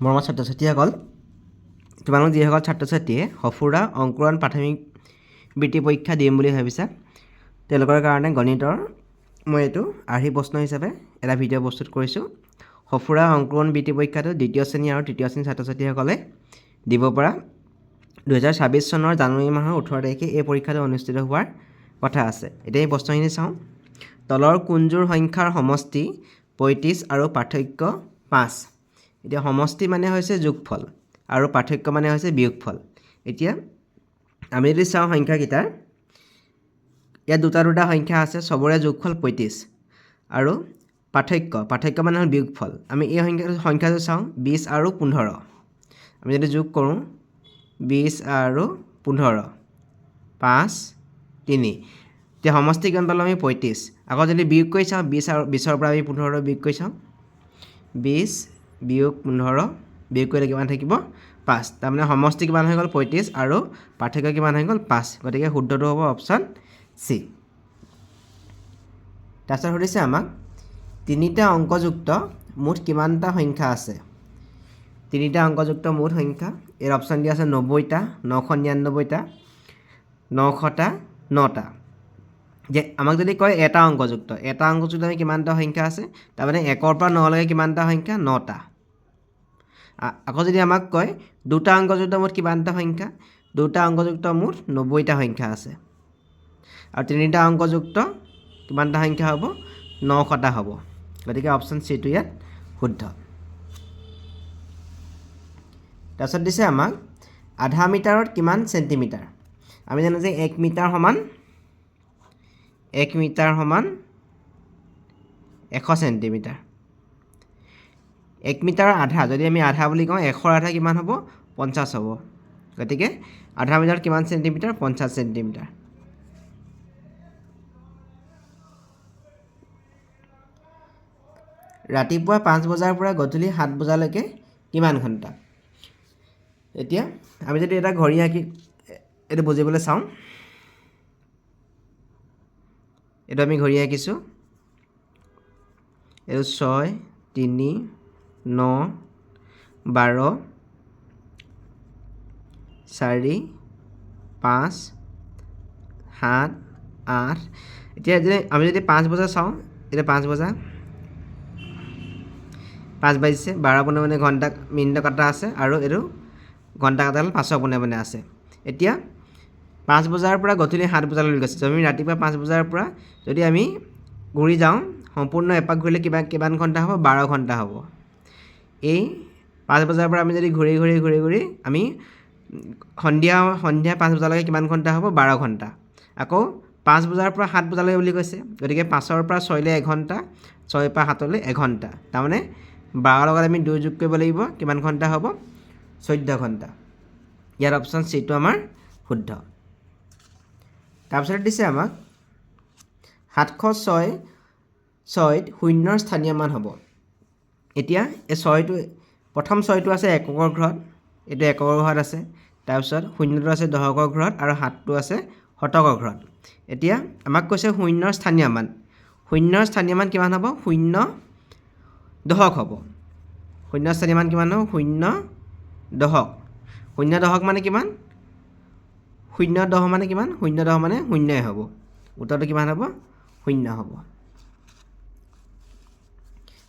মৰমৰ ছাত্ৰ ছাত্ৰীসকল, তোমালোক যিসকল ছাত্ৰ ছাত্ৰীয়ে সফুৰা অংকুৰণ প্ৰাথমিক বৃত্তি পৰীক্ষা দিম বুলি ভাবিছা, তেওঁলোকৰ কাৰণে গণিতৰ মই এইটো আৰ্হি প্ৰশ্ন হিচাপে এটা ভিডিঅ' প্ৰস্তুত কৰিছোঁ। সফুৰা অংকুৰণ বৃত্তি পৰীক্ষাটো দ্বিতীয় শ্ৰেণী আৰু তৃতীয় শ্ৰেণীৰ ছাত্ৰ ছাত্ৰীসকলে দিব পৰা 2026 চনৰ জানুৱাৰী মাহৰ 18 তাৰিখে এই পৰীক্ষাটো অনুষ্ঠিত হোৱাৰ কথা আছে। এতিয়া এই প্ৰশ্নখিনি চাওঁ। তলৰ কোনযোৰ সংখ্যাৰ সমষ্টি 35 আৰু পাৰ্থক্য 5? এতিয়া সমষ্টি মানে হৈছে যোগফল আৰু পাৰ্থক্য মানে হৈছে বিয়োগফল। এতিয়া আমি যদি চাওঁ সংখ্যাকেইটাৰ, ইয়াত দুটা সংখ্যা আছে, চবৰে যোগফল 35 আৰু পাৰ্থক্য মানে হ'ল বিয়োগফল। আমি এই সংখ্যাটো চাওঁ 20 আৰু 15। আমি যদি যোগ কৰোঁ 20 আৰু 15, 5, 3, এতিয়া সমষ্টি কিমান পালোঁ আমি 35। আকৌ যদি বিয়োগ কৰি চাওঁ 20ৰ পৰা আমি 15 বিয়োগ কৰি চাওঁ, 20 বিয়োগ 15 বিয়োগ কৰিলে কিমান থাকিব? 5। তাৰমানে সমষ্টি কিমান হৈ গ'ল? 35 আৰু পাৰ্থক্য কিমান হৈ গ'ল? 5। গতিকে শুদ্ধটো হ'ব অপশ্যন চি। তাৰপিছত সুধিছে আমাক 3টা অংকযুক্ত মুঠ কিমানটা সংখ্যা আছে? 3টা অংকযুক্ত মুঠ সংখ্যা, ইয়াৰ অপশ্যন দিয়া আছে 90টা, 999টা, 900টা, 9টা। যে আমাক যদি কয় এটা অংকযুক্ত আমি কিমানটা সংখ্যা আছে, তাৰমানে 1ৰ পৰা 9লৈকে কিমানটা সংখ্যা? 9টা। আকৌ যদি আমাক কয় দুটা অংকযুক্ত মুঠ কিমানটা সংখ্যা, দুটা অংকযুক্ত মুঠ 90টা সংখ্যা আছে। আৰু 3টা অংকযুক্ত কিমানটা সংখ্যা হ'ব? 900টা হ'ব। গতিকে অপশ্যন চিটো ইয়াত শুদ্ধ। তাৰপিছত দিছে আমাক আধা মিটাৰত কিমান চেণ্টিমিটাৰ? আমি জানো যে 1 মিটাৰ সমান 100 চেণ্টিমিটাৰ। 1 মিটাৰৰ আধা, যদি আমি আধা বুলি কওঁ 100ৰ আধা কিমান হ'ব? 50 হ'ব। গতিকে আধা মিটাৰত কিমান চেণ্টিমিটাৰ? 50 চেণ্টিমিটাৰ। ৰাতিপুৱা 5 বজাৰ পৰা গধূলি 7 বজালৈকে কিমান ঘণ্টা? এতিয়া আমি যদি এটা ঘড়ী আঁকি এইটো বুজিবলৈ চাওঁ, এইটো আমি ঘড়ী আঁকিছোঁ, এইটো 6, 3, 9, 12, 4, 5, 7, 8। এতিয়া আমি যদি 5 বজা চাওঁ, এতিয়া 5 বজা 5 বাজিছে, 12 পোনে পোনে ঘণ্টা মিনিট কটা আছে আৰু এইটো ঘণ্টা কটাডাল 5 পোনে পোনে আছে। এতিয়া 5 বজাৰ পৰা গধূলি 7 বজালৈ গৈছে। আমি ৰাতিপুৱা 5 বজাৰ পৰা যদি আমি ঘূৰি যাওঁ, সম্পূৰ্ণ এপাক ঘূৰিলে কিমান ঘণ্টা হ'ব? 12 ঘণ্টা হ'ব। এই 5 বজাৰ পৰা আমি যদি ঘূৰি আমি সন্ধিয়া 5 বজালৈকে কিমান ঘণ্টা হ'ব? 12 ঘণ্টা। আকৌ 5 বজাৰ পৰা 7 বজালৈ বুলি কৈছে, গতিকে 5ৰ পৰা 6লৈ এঘণ্টা, 6ৰ পৰা 7লৈ এঘণ্টা। তাৰমানে 12 লগত আমি 2 যোগ কৰিব লাগিব, কিমান ঘণ্টা হ'ব? 14 ঘণ্টা। ইয়াত অপশ্যন চিটো আমাৰ শুদ্ধ। তাৰপিছত দিছে আমাক 706ত শূন্যৰ স্থানীয় মান হ'ব। এতিয়া এই প্ৰথম 6টো আছে এককৰ ঘৰত, এইটো এককৰ ঘৰত আছে। তাৰপিছত শূন্যটো আছে দশকৰ ঘৰত আৰু 7টো আছে শতকৰ ঘৰত। এতিয়া আমাক কৈছে শূন্যৰ স্থানীয় মান। শূন্যৰ স্থানীয় মান কিমান হ'ব? 0 দশক হ'ব। শূন্যৰ স্থানীয় মান কিমান হ'ব? 0 দশক। 0 দশক মানে কিমান? 0 দশক মানে কিমান? 0 দশক মানে 0ই হ'ব। উত্তৰটো কিমান হ'ব? 0 হ'ব।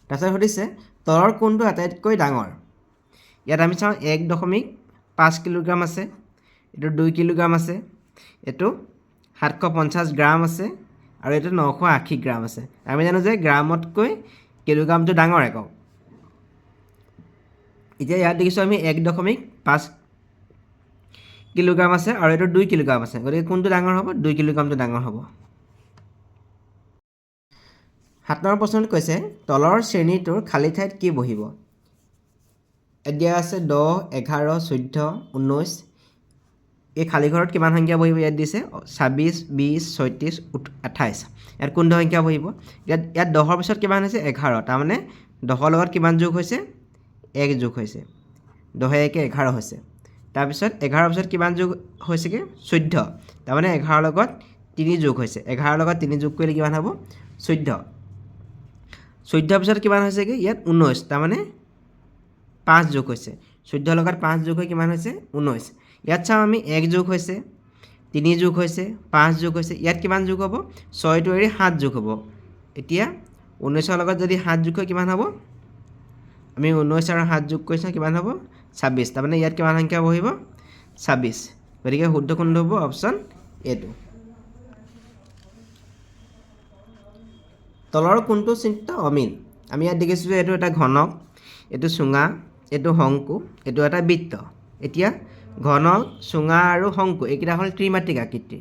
তাৰপিছত সুধিছে তলৰ কোনটো আটাইতকৈ ডাঙৰ? ইয়াত আমি চাওঁ 1.5 কিলোগ্ৰাম আছে, এইটো 2 কিলোগ্ৰাম আছে, এইটো 750 গ্ৰাম আছে আৰু এইটো 980 গ্ৰাম আছে। আমি জানো যে গ্ৰামতকৈ কিলোগ্ৰামটো ডাঙৰ একক। এতিয়া ইয়াত দেখিছোঁ আমি 1.5 কিলোগ্ৰাম আছে আৰু এইটো 2 কিলোগ্ৰাম আছে। গতিকে কোনটো ডাঙৰ হ'ব? 2 কিলোগ্ৰামটো ডাঙৰ হ'ব। 7 নম্বৰ প্ৰশ্নটো কৈছে তলৰ শ্ৰেণীটোৰ খালী ঠাইত কি বহিব? এতিয়া আছে 10, 11, 14, 19। এই খালী ঘৰত কিমান সংখ্যা বহিব? ইয়াত দিছে 26, 20, 36, 28। ইয়াত কোনটো সংখ্যা বহিব? ইয়াত 10ৰ পিছত কিমান হৈছে? 11। তাৰমানে 10ৰ লগত কিমান যোগ হৈছে? 1 যোগ হৈছে। 10 1 11 হৈছে। তাৰপিছত 11ৰ পিছত কিমান যোগ হৈছেগৈ? 14। তাৰমানে 11ৰ লগত 3 যোগ হৈছে। 11ৰ লগত 3 যোগ কৰিলে কিমান হ'ব? 14। 14ৰ পিছত কিমান হৈছেগৈ? ইয়াত 19। তাৰমানে 5 যোগ হৈছে 14 লগত 5 যোগ হৈ কিমান হৈছে 19 ইয়াত চাওঁ আমি 1 যোগ হৈছে 3 যোগ হৈছে 5 যোগ হৈছে ইয়াত কিমান যোগ হ'ব 6 টো এৰি 7 যোগ হ'ব এতিয়া 19 লগত যদি 7 যোগ হয় কিমান হ'ব আমি 19 আৰু 7 যোগ কৰিছোঁ কিমান হ'ব 26 তাৰ মানে ইয়াত কিমান সংখ্যা বহিব 26 গতিকে শুদ্ধ কোনটো হ'ব অপচন এটো তলৰ কোনটো চিত্ৰ অমিল আমি ইয়াত দেখিছোঁ যে এইটো এটা ঘনক এইটো চুঙা এইটো শংকু এইটো এটা বৃত্ত এতিয়া ঘনক চুঙা আৰু শংকু এইকেইটা হ'ল ত্ৰিমাত্ৰিক আকৃতি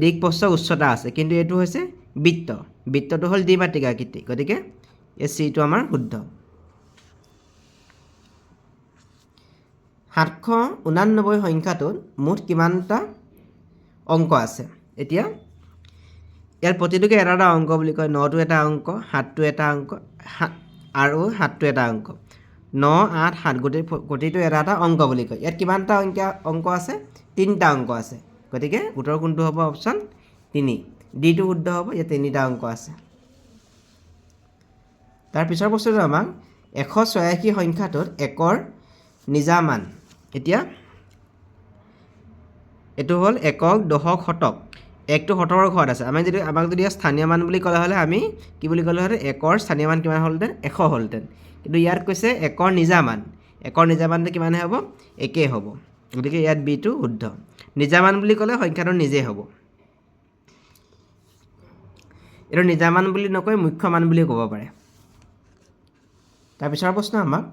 দিক প্ৰস্থ উচ্চতা আছে কিন্তু এইটো হৈছে বৃত্ত বৃত্তটো হ'ল দ্বিমাত্ৰিক আকৃতি গতিকে এই চিটো আমাৰ শুদ্ধ 789 সংখ্যাটোত মুঠ কিমানটা অংক আছে এতিয়া ইয়াৰ প্ৰতিটোকে এটা অংক বুলি কয় 9টো এটা অংক 7টো এটা অংক আৰু 7টো এটা অংক 9 8 7 প্ৰতিটো এটা অংক বুলি কয় ইয়াত কিমানটা অংক আছে 3টা অংক আছে গতিকে উত্তৰ কোনটো হ'ব অপচন 3 ডিটো শুদ্ধ হ'ব ইয়াত 3টা অংক আছে তাৰ পিছৰ বস্তুটো আমাক 186 সংখ্যাটোত একৰ নিজা মান এতিয়া এটো হ'ল একক দশক শতক একটো শতকৰ ঘৰত আছে আমাক যদি স্থানীয় মান বুলি ক'লে হ'লে আমি কি বুলি ক'লে হ'লে একৰ স্থানীয় মান কিমান হ'লহেঁতেন 100 হ'লহেঁতেন কিন্তু ইয়াত কৈছে একৰ নিজা মানটো কিমান হ'ব একেই হ'ব গতিকে ইয়াত বিটো শুদ্ধ নিজা মান বুলি ক'লে সংখ্যাটো নিজেই হ'ব এইটো নিজা মান বুলি নকৈ মুখ্য মান বুলি ক'ব পাৰে তাৰ পিছৰ প্ৰশ্ন আমাক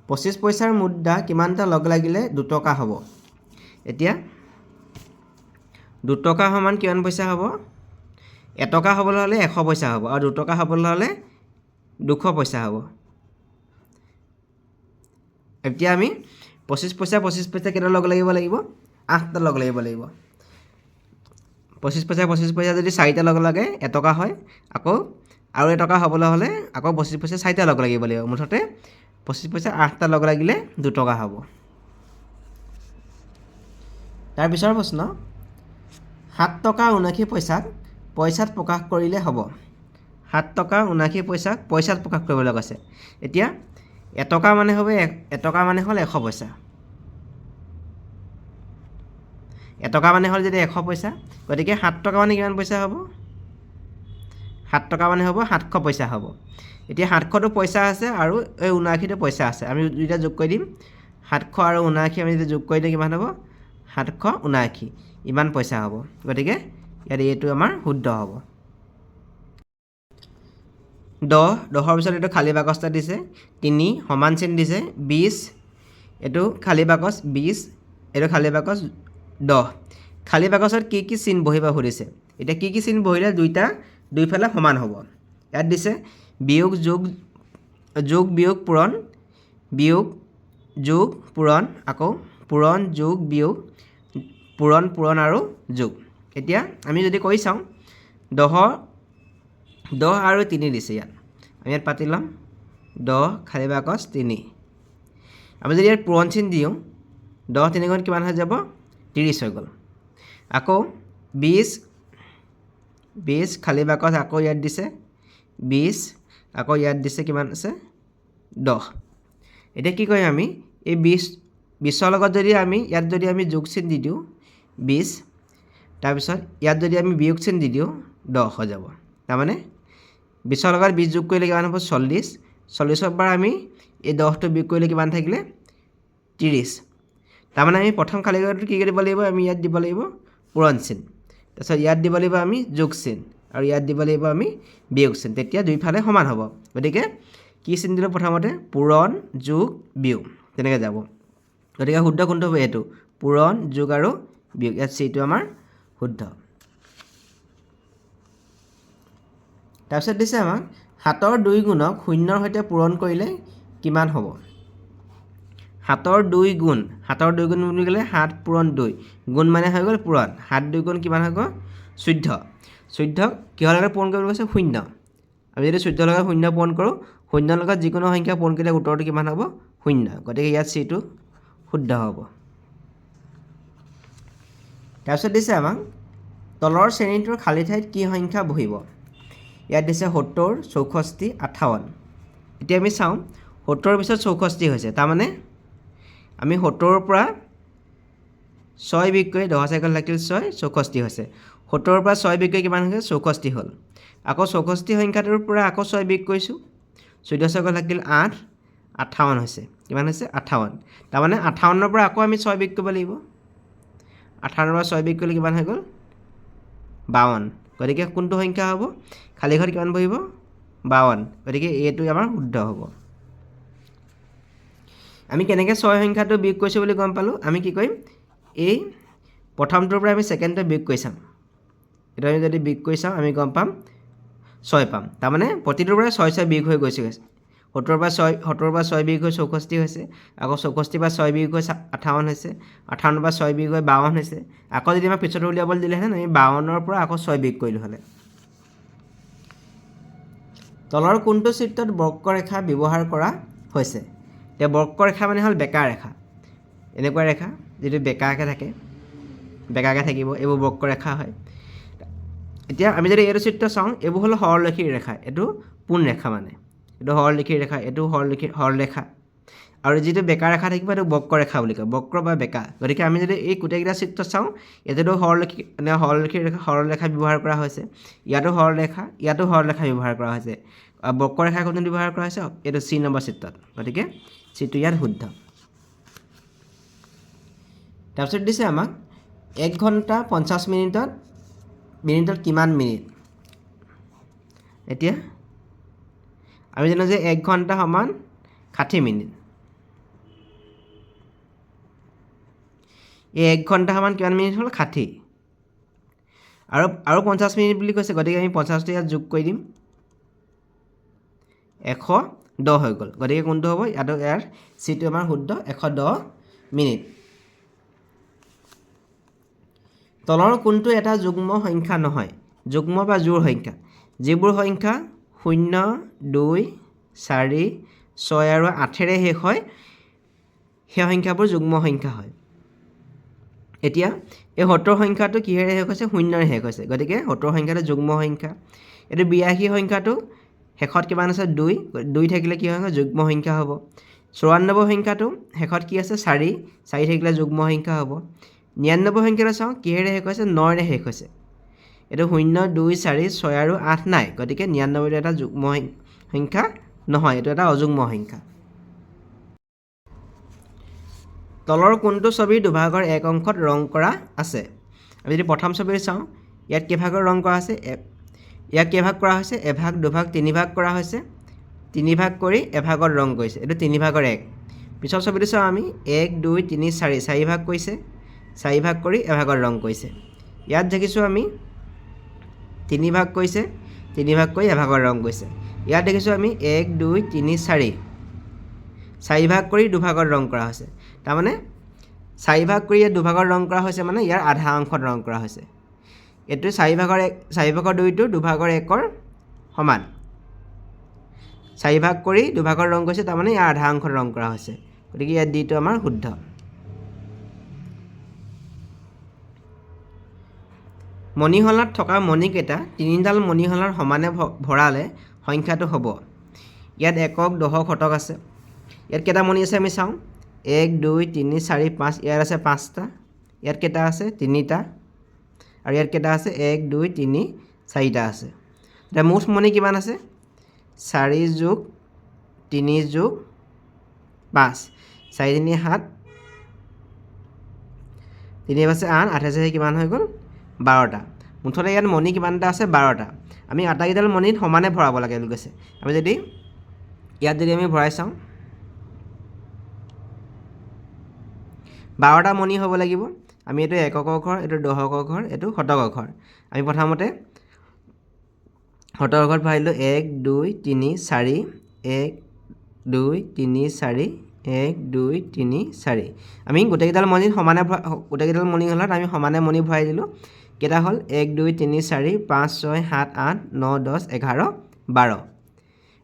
25 পইচাৰ মুদ্ৰা কিমানটা লগ লাগিলে 2 টকা হ'ব এতিয়া 2 টকা সমান কিমান পইচা হ'ব 1 টকা হ'বলৈ হ'লে 100 পইচা হ'ব আৰু 2 টকা হ'বলৈ হ'লে 200 পইচা হ'ব এতিয়া আমি 25 পইচা কেইটা লগ লাগিব 8টা লগ লাগিব 25 পইচা যদি 4টা লগ লাগে 1 টকা হয় আকৌ আৰু 1 টকা হ'বলৈ হ'লে আকৌ 25 পইচা 4টা লগ লাগিব মুঠতে 25 পইচা 8টা লগ লাগিলে 2 টকা হ'ব তাৰ পিছৰ প্ৰশ্ন 7 টকা 79 পইচাত প্ৰকাশ কৰিলে হ'ব 7 টকা 79 পইচাত প্ৰকাশ কৰিবলৈ কৈছে এতিয়া 1 টকা মানে হ'ব 1 টকা মানে হ'ল 100 পইচা 1 টকা মানে হ'ল যদি 100 পইচা গতিকে 7 টকা মানে কিমান পইচা হ'ব 7 টকা মানে হ'ব 700 পইচা হ'ব এতিয়া 700টো পইচা আছে আৰু এই 79টো পইচা আছে আমি দুইটা যোগ কৰি দিম 700 আৰু 79 আমি যদি যোগ কৰি দিলে কিমান হ'ব 779 ইমান পইচা হ'ব গতিকে ইয়াত এইটো আমাৰ শুদ্ধ হ'ব 10ৰ পিছত এইটো খালী বাকচ এটা দিছে 3 সমান চিন দিছে 20 এইটো খালী বাকচ 20 এইটো খালী বাকচ 10 খালী বাকচত কি চিন বহিব সুধিছে এতিয়া কি চিন বহিলে দুইফালে সমান হ'ব ইয়াত দিছে বিয়োগ যোগ বিয়োগ যোগ পূৰণ আকৌ পূৰণ যোগ বিয়োগ পূৰণ আৰু যোগ এতিয়া আমি যদি কৰি চাওঁ 10 আৰু 3 দিছে ইয়াত আমি ইয়াত পাতি ল'ম 10 খালী বাকচ 3 আমি যদি ইয়াত পূৰণ চিন দিওঁ 10 3 গুণ কিমান হৈ যাব 30 হৈ গ'ল আকৌ 20 খালী বাকচ আকৌ ইয়াত দিছে 20 আকৌ ইয়াত দিছে কিমান আছে 10 এতিয়া কি কৰিম আমি এই 20ৰ লগত যদি আমি ইয়াত যদি আমি যোগ চিন দি দিওঁ 20 তাৰপিছত ইয়াত যদি আমি বিয়োগ চিন দি দিওঁ 10 হৈ যাব তাৰমানে 20ৰ লগত 20 যোগ কৰিলে কিমান হ'ব 40ৰ পৰা আমি এই 10টো বিয়োগ কৰিলে কিমান থাকিলে 30 তাৰমানে আমি প্ৰথম খালী বাকচটো কি দিব লাগিব আমি ইয়াত দিব লাগিব পূৰণ চিন তাৰপিছত ইয়াত দিব লাগিব আমি যোগ চিন আৰু ইয়াত দিব লাগিব আমি বিয়োগ চিন তেতিয়া দুইফালে সমান হ'ব গতিকে কি চিন দিলোঁ প্ৰথমতে পূৰণ যোগ বিয়োগ তেনেকৈ যাব গতিকে শুদ্ধ কোনটো হ'ব এইটো পূৰণ যোগ আৰু বিয়োগ ইয়াত চিটো আমাৰ শুদ্ধ তাৰপিছত দিছে আমাক 7ৰ 2 গুণক 0ৰ সৈতে পূৰণ কৰিলে কিমান হ'ব 7ৰ 2 গুণ বুলি ক'লে 7 পূৰণ 2 গুণ মানে হৈ গ'ল পূৰণ 7 2 গুণ কিমান হৈ গ'ল 14 কিহৰ লগত পূৰণ কৰিবলৈ কৈছে 0 আমি যদি 14 লগত 0 পূৰণ কৰোঁ 0 লগত যিকোনো সংখ্যা পূৰণ কৰিলে উত্তৰটো কিমান হ'ব 0 গতিকে ইয়াত চিটো শুদ্ধ হ'ব তাৰপিছত দিছে আমাক তলৰ শ্ৰেণীটোৰ খালী ঠাইত কি সংখ্যা বহিব ইয়াত দিছে 70 64 58 এতিয়া আমি চাওঁ 70 পিছত 64 হৈছে তাৰমানে আমি 70ৰ পৰা 6 বিয়োগ কৰি 10 চাইকেল থাকিল 6 64 হৈছে 70ৰ পৰা 6 বিয়োগ কৰি কিমান হৈছে 64 হ'ল আকৌ 64 সংখ্যাটোৰ পৰা আকৌ 6 বিয়োগ কৰিছোঁ 14 চাইকেল থাকিল 8 58 হৈছে কিমান হৈছে 58 তাৰমানে 58ৰ পৰা আকৌ আমি 6 বিয়োগ কৰিব লাগিব 58ৰ পৰা 6 বিয়োগ কৰিলে কিমান হৈ গ'ল 52 গতিকে কোনটো সংখ্যা হ'ব খালী ঘৰত কিমান বহিব 52 গতিকে এইটো আমাৰ শুদ্ধ হ'ব আমি কেনেকৈ 6 সংখ্যাটো বিয়োগ কৰিছোঁ বুলি গম পালোঁ আমি কি কৰিম এই প্ৰথমটোৰ পৰা আমি ছেকেণ্ডটো বিয়োগ কৰি চাম এটা আমি যদি বিয়োগ কৰি চাওঁ আমি গম পাম 6 পাম তাৰমানে প্ৰতিটোৰ পৰা 6 6 বিয়োগ হৈ গৈছে 70ৰ পৰা 6 বিয়োগ হৈ 64 হৈছে আকৌ 64 পৰা 6 বিয়োগ হৈ 58 হৈছে 58ৰ পৰা 6 বিয়োগ হৈ 52 হৈছে আকৌ যদি আমাক পিছত উলিয়াবলৈ দিলেহেঁতেন আমি 52ৰ পৰা আকৌ 6 বিয়োগ কৰিলোঁ হ'লে তলৰ কোনটো চিত্ৰত বক্ৰৰেখা ব্যৱহাৰ কৰা হৈছে এতিয়া বক্ৰৰেখা মানে হ'ল বেকা ৰেখা এনেকুৱা ৰেখা যিটো বেকাকৈ থাকে বেকাকৈ থাকিব এইবোৰ বক্ৰৰেখা হয় এতিয়া আমি যদি এইটো চিত্ৰ চাওঁ এইবোৰ হ'ল সৰলৰৈখিক ৰেখা এইটো পোন ৰেখা মানে এইটো সৰলৰৈখিক ৰেখা এইটো সৰলৰেখা আৰু যিটো বেকা ৰেখা থাকিব এইটো বক্ৰৰেখা বুলি কয় বক্ৰ বা বেকা গতিকে আমি যদি এই গোটেইকেইটা চিত্ৰ চাওঁ ইয়াতেতো সৰলৰৈখিক ৰেখা সৰলৰেখা ব্যৱহাৰ কৰা হৈছে ইয়াতো সৰলৰেখা ব্যৱহাৰ কৰা হৈছে আৰু বক্ৰৰেখা কোনটো ব্যৱহাৰ কৰা হৈছে এইটো C নম্বৰ চিত্ৰত গতিকে চিটো ইয়াত শুদ্ধ তাৰপিছত দিছে আমাক 1 ঘণ্টা 50 মিনিটত কিমান মিনিট এতিয়া আমি জানো যে 1 ঘণ্টা সমান 60 মিনিট এই 1 ঘণ্টা সমান কিমান মিনিট হ'ল 60 আৰু 50 মিনিট বুলি কৈছে গতিকে আমি 50টো ইয়াত যোগ কৰি দিম 110 হৈ গ'ল গতিকে কোনটো হ'ব ইয়াৰ চিটো আমাৰ শুদ্ধ 110 মিনিট তলৰ কোনটো এটা যুগ্ম সংখ্যা নহয় যুগ্ম বা জোড় সংখ্যা যিবোৰ সংখ্যা 0 2 4 6 আৰু 8ৰে শেষ হয় সেই সংখ্যাবোৰ যুগ্ম সংখ্যা হয় এতিয়া এই 70 সংখ্যাটো কিহেৰে শেষ হৈছে 0ৰে শেষ হৈছে গতিকে 70 সংখ্যাটো যুগ্ম সংখ্যা এইটো 82 সংখ্যাটো শেষত কিমান আছে 2 থাকিলে কি হয় যুগ্ম সংখ্যা হ'ব 94 সংখ্যাটো শেষত কি আছে 4 থাকিলে যুগ্ম সংখ্যা হ'ব 99 সংখ্যাটো চাওঁ কিহেৰে শেষ হৈছে 9ৰে শেষ হৈছে এইটো 0 2 4 6 আৰু 8 নাই গতিকে 99টো এটা যুগ্ম সংখ্যা নহয় এইটো এটা অযুগ্ম সংখ্যা তলৰ কোনটো ছবিৰ দুভাগৰ এক অংশত ৰং কৰা আছে আমি যদি প্ৰথম ছবিটো চাওঁ ইয়াত কেইভাগৰ ৰং কৰা আছে ইয়াক কেইভাগ কৰা হৈছে এভাগ দুভাগ তিনিভাগ কৰা হৈছে তিনিভাগ কৰি এভাগত ৰং কৰিছে এইটো তিনিভাগৰ এক পিছৰ ছবিটো চাওঁ আমি 1 2 3 4 চাৰিভাগ কৰিছে চাৰিভাগ কৰি এভাগত ৰং কৰিছে ইয়াত দেখিছোঁ আমি তিনিভাগ কৰিছে তিনিভাগ কৰি এভাগত ৰং কৰিছে ইয়াত দেখিছোঁ আমি 1 2 3 4 চাৰিভাগ কৰি দুভাগত ৰং কৰা হৈছে তাৰমানে চাৰিভাগ কৰি ইয়াত দুভাগত ৰং কৰা হৈছে মানে ইয়াৰ আধা অংশত ৰং কৰা হৈছে এইটো চাৰিভাগৰ 2টো দুভাগৰ 1ৰ সমান চাৰিভাগ কৰি দুভাগত ৰং কৰিছে তাৰমানে ইয়াৰ আধা অংশত ৰং কৰা হৈছে গতিকে ইয়াত ডিটো আমাৰ শুদ্ধ মণিহলাত থকা মণিকেইটা তিনিডাল মণিহলাৰ সমানে ভৰালে সংখ্যাটো হ'ব ইয়াত একক দশক শতক আছে ইয়াত কেইটা মণি আছে আমি চাওঁ 1 2 3 4 5 ইয়াত আছে 5টা ইয়াত কেইটা আছে 3টা আৰু ইয়াত কেইটা আছে 1 2 3 4টা আছে এতিয়া মুঠ মণি কিমান আছে 4 যোগ 3 যোগ 5 4 3 7 3 5 8 8 কিমান হৈ গ'ল 12টা মুঠতে ইয়াত মণি কিমানটা আছে 12টা আমি আটাইকেইডাল মণিত সমানে ভৰাব লাগে বুলি কৈছে আমি যদি ইয়াত যদি আমি ভৰাই চাওঁ 12টা মণি হ'ব লাগিব আমি এইটো এককৰ ঘৰ এইটো দশকৰ ঘৰ এইটো শতকৰ ঘৰ আমি প্ৰথমতে শতকৰ ঘৰত ভৰাইলোঁ 1 2 3 4 1 2 3 4 1 2 3 4 আমি গোটেইকেইডাল মণিত সমানে গোটেইকেইডাল মণি হ'লত আমি সমানে মণি ভৰাই দিলোঁ কেইটা হ'ল 1 2 3 4 5 6 7 8 9 10 11 12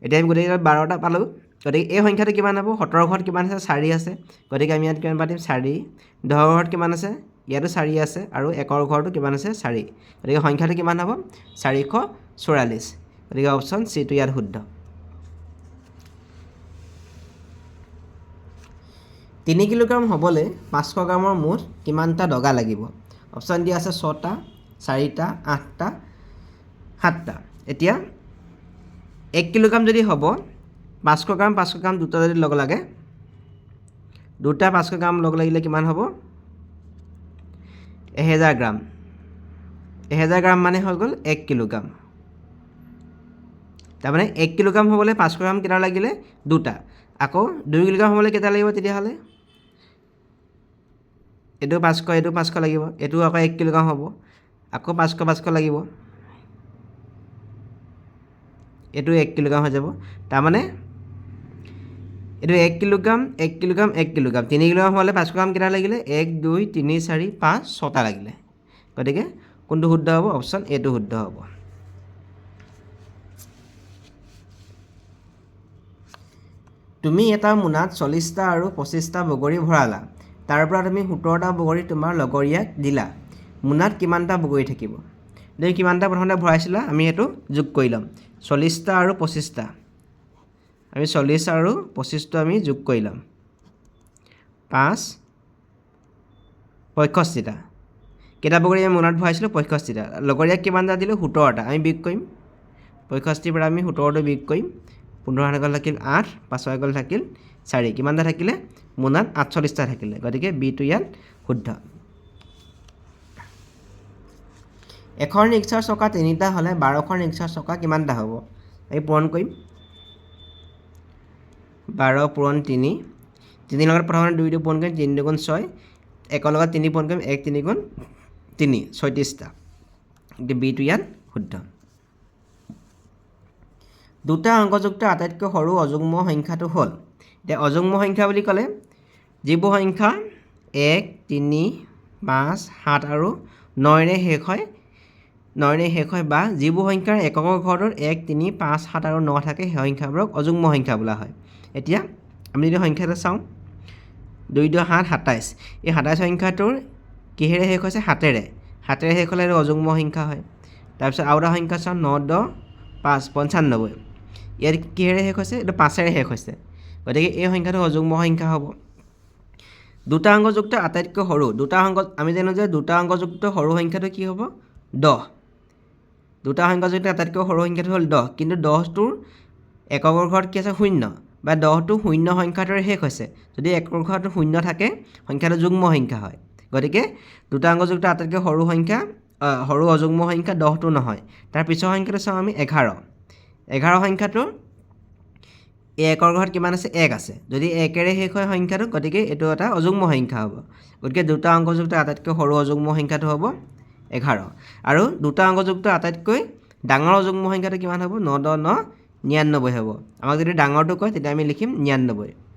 এতিয়া আমি গোটেইকেইডাল 12টা পালোঁ গতিকে এই সংখ্যাটো কিমান হ'ব 17 ঘৰত কিমান আছে 4 আছে গতিকে আমি ইয়াত কিমান পাতিম 4 10 ঘৰত কিমান আছে ইয়াতো 4 আছে আৰু 1ৰ ঘৰটো কিমান আছে 4 গতিকে সংখ্যাটো কিমান হ'ব 444 গতিকে অপশ্যন চিটো ইয়াত শুদ্ধ 3 কিলোগ্ৰাম হ'বলৈ 500 গ্ৰামৰ মুঠ কিমানটা ডগা লাগিব অপশ্যন দিয়া আছে 6টা 4টা 8টা 7টা এতিয়া 1 কিলোগ্ৰাম যদি হ'ব 500 গ্ৰাম দুটা যদি লগ লাগে দুটা 500 গ্ৰাম লগ লাগিলে কিমান হ'ব 1000 গ্ৰাম 1000 গ্ৰাম মানে হৈ গ'ল 1 কিলোগ্ৰাম তাৰমানে 1 কিলোগ্ৰাম হ'বলৈ 500 গ্ৰাম কেইটা লাগিলে দুটা আকৌ 2 কিলোগ্ৰাম হ'বলৈ কেইটা লাগিব তেতিয়াহ'লে এইটো 500 লাগিব এইটো আকৌ 1 কিলোগ্ৰাম হ'ব আকৌ 500 লাগিব এইটো 1 কিলোগ্ৰাম হৈ যাব তাৰমানে এইটো 1 কিলোগ্ৰাম 1 কিলোগ্ৰাম 1 কিলোগ্ৰাম 3 কিলোগ্ৰাম হ'লে 500 গ্ৰাম কেইটা লাগিলে 1 2 3 4 5 6টা লাগিলে গতিকে কোনটো শুদ্ধ হ'ব অপশ্যন এটো শুদ্ধ হ'ব তুমি এটা মোনাত 40টা আৰু 25টা বগৰী ভৰালা তাৰ পৰা তুমি 17টা বগৰী তোমাৰ লগৰীয়াক দিলা মোনাত কিমানটা বগৰী থাকিব তুমি কিমানটা প্ৰথমতে ভৰাইছিলা আমি এটো যোগ কৰি লম 40টা আৰু 25টা আমি 40 আৰু 25টো আমি যোগ কৰি লম 5 65টা কেইটা বগৰী আমি মোনাত ভৰাইছিলো 65টা লগৰীয়াক কিমানটা দিলো 17টা আমি বিয়োগ কৰিম 65 পৰা আমি 17টো বিয়োগ কৰিম 15 গ'ল থাকিল 8 5 গ'ল থাকিল 4 কিমানটা থাকিলে মোনাত 48টা থাকিলে গতিকে বিটো ইয়াত শুদ্ধ এখৰ ৰিক্সাৰ চকা 3টা হ'লে 12খন ৰিক্সাৰ চকা কিমানটা হ'ব এই পূৰণ কৰিম 12 পূৰণ 3 3 লগত প্ৰথমতে 2 টো পূৰণ কৰিম 3 2 গুণ 6 1 লগত 3 পূৰণ কৰিম 1 3 গুণ 3 36টা গতিকে বিটো ইয়াত শুদ্ধ দুটা অংকযুক্ত আটাইতকৈ সৰু অযুগ্ম সংখ্যাটো হ'ল এতিয়া অযুগ্ম সংখ্যা বুলি ক'লে যিবোৰ সংখ্যা 1 3 5 7 আৰু 9 ৰে শেষ হয় বা যিবোৰ সংখ্যাৰ এককৰ ঘৰটোত 1 3 5 7 আৰু 9 থাকে সেই সংখ্যাবোৰক অযুগ্ম সংখ্যা বোলা হয় এতিয়া আমি যদি সংখ্যাটো চাওঁ 2 2 7 27 এই 27 সংখ্যাটোৰ কিহেৰে শেষ হৈছে 7ৰে শেষ হ'লে এইটো অযুগ্ম সংখ্যা হয় তাৰপিছত আৰু এটা সংখ্যা চাওঁ 9 10 5 95 ইয়াৰ কিহেৰে শেষ হৈছে এইটো 5ৰে শেষ হৈছে গতিকে এই সংখ্যাটো অযুগ্ম সংখ্যা হ'ব দুটা অংকযুক্ত আটাইতকৈ সৰু আমি জানো যে দুটা অংকযুক্ত সৰু সংখ্যাটো কি হ'ব 10 দুটা সংখ্যাযুক্ত আটাইতকৈ সৰু সংখ্যাটো হ'ল 10 কিন্তু 10টোৰ এককৰ ঘৰত কি আছে 0 বা 10টো 0 সংখ্যাটোৰে শেষ হৈছে যদি এককৰ ঘৰটো 0 থাকে সংখ্যাটো যুগ্ম সংখ্যা হয় গতিকে দুটা অংকযুক্ত আটাইতকৈ সৰু সংখ্যা সৰু অযুগ্ম সংখ্যা 10টো নহয় তাৰ পিছৰ সংখ্যাটো চাওঁ আমি 11 সংখ্যাটো একৰ ঘৰত কিমান আছে 1 আছে যদি 1ৰে শেষ হয় সংখ্যাটো গতিকে এইটো এটা অযুগ্ম সংখ্যা হ'ব গতিকে দুটা অংকযুক্ত আটাইতকৈ সৰু অযুগ্ম সংখ্যাটো হ'ব 11 আৰু দুটা অংকযুক্ত আটাইতকৈ ডাঙৰ অযুগ্ম সংখ্যাটো কিমান হ'ব 9 10 9 99 হ'ব আমাক যদি ডাঙৰটো কয় তেতিয়া আমি লিখিম 99